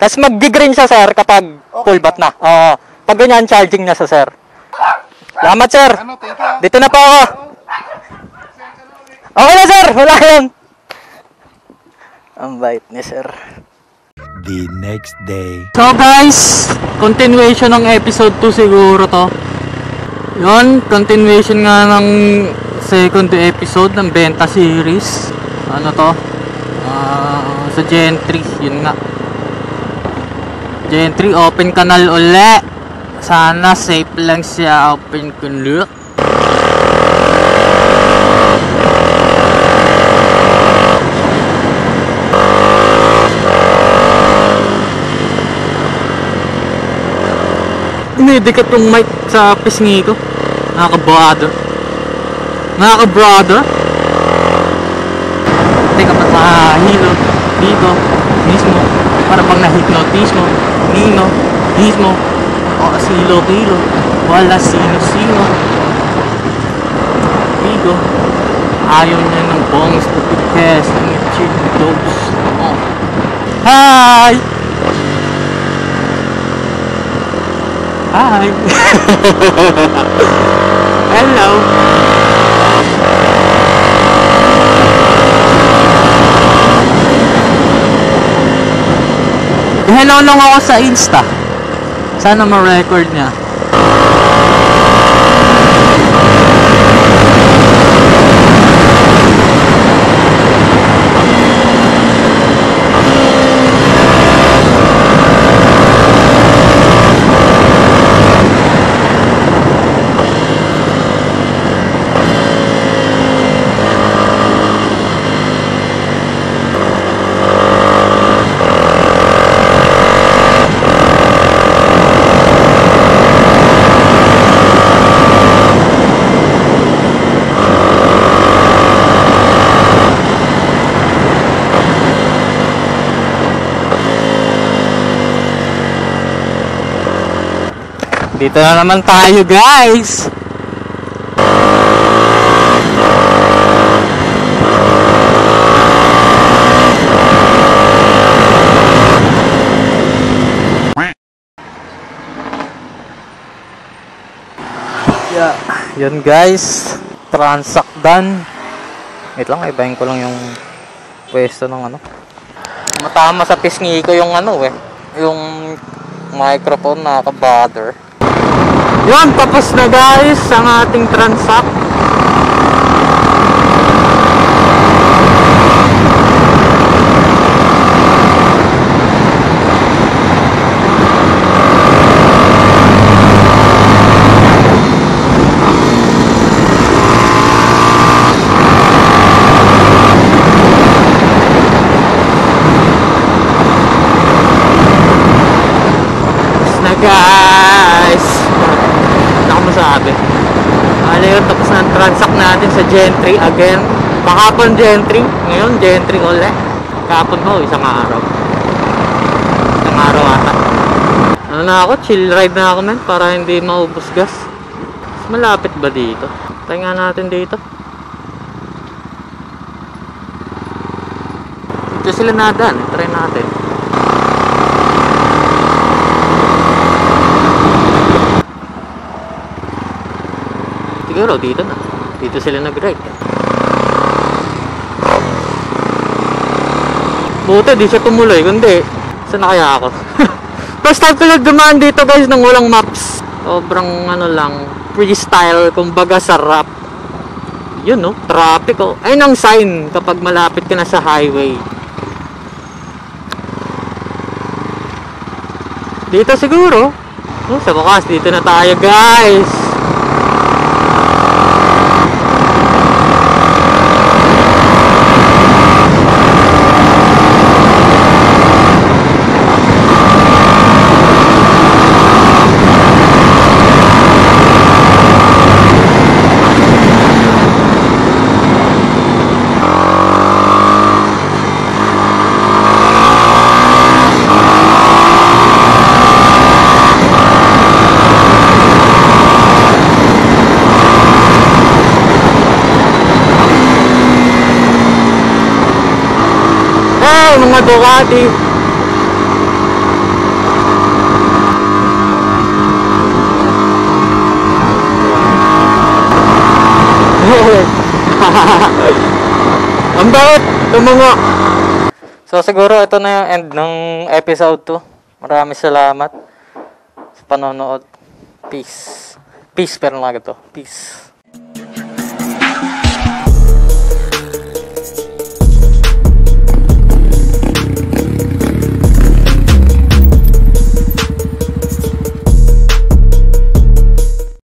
Tapos mag-green siya, sir, kapag full bat na. Pag ganyan, charging na siya, sir. Salamat, sir. Dito na po ako. Okay na, sir. Wala yun. Ang bait ni sir. The next day. So guys, continuation ng episode 2 siguro to. Yun, continuation nga ng second episode ng Benta series. Ano to? Sa Gen 3, yun nga. Gen 3, open canal uli. Sana safe lang siya, open canal. Dinidikit yung mic sa pisngi ko. Nakaka-brother. Teka ba't mahilo dito mismo. Para bang na-hypnotismo. Nismo. O silo-kilo. Wala sino-sino. Dito. Ayaw niya ng bongs to test ng chill dose. Hi! Hi! Hello! Hello lang ako sa Insta. Sana ma-record niya. Dito na naman tayo, guys. Yeah, yun guys. Transact done. Wait lang, ibahin ko lang yung pwesto ng ano. Matama sa pisngi ko yung ano yung microphone, nakaka-bother. Yun, tapos na guys ang ating transact. Tapos na guys. Masabi. Yun, tapos na ang transact natin sa Gen 3 again. Kahapon Gen 3, ngayon Gen 3 ulit. Kahapon ko, isang araw ata. Ano na ako, chill ride na ako man, para hindi maubos gas. Mas malapit ba dito? Try nga natin dito. Dito sila nadaan, try natin. Siguro dito na. Dito sila nag-ride. Buti di siya tumuloy, kundi saan na kaya ako? First time ko nagdumaan dito guys nang walang maps. Sobrang ano lang, freestyle, kumbaga sarap. Yun no, traffic oh. Ayun ang sign kapag malapit ka na sa highway. Dito siguro. Sa wakas, dito na tayo guys. Mga Ducati. bakit? Tumungo! So siguro ito na yung end ng episode 2. Maraming salamat sa panonood. Peace. Peace pero lang ito. Peace.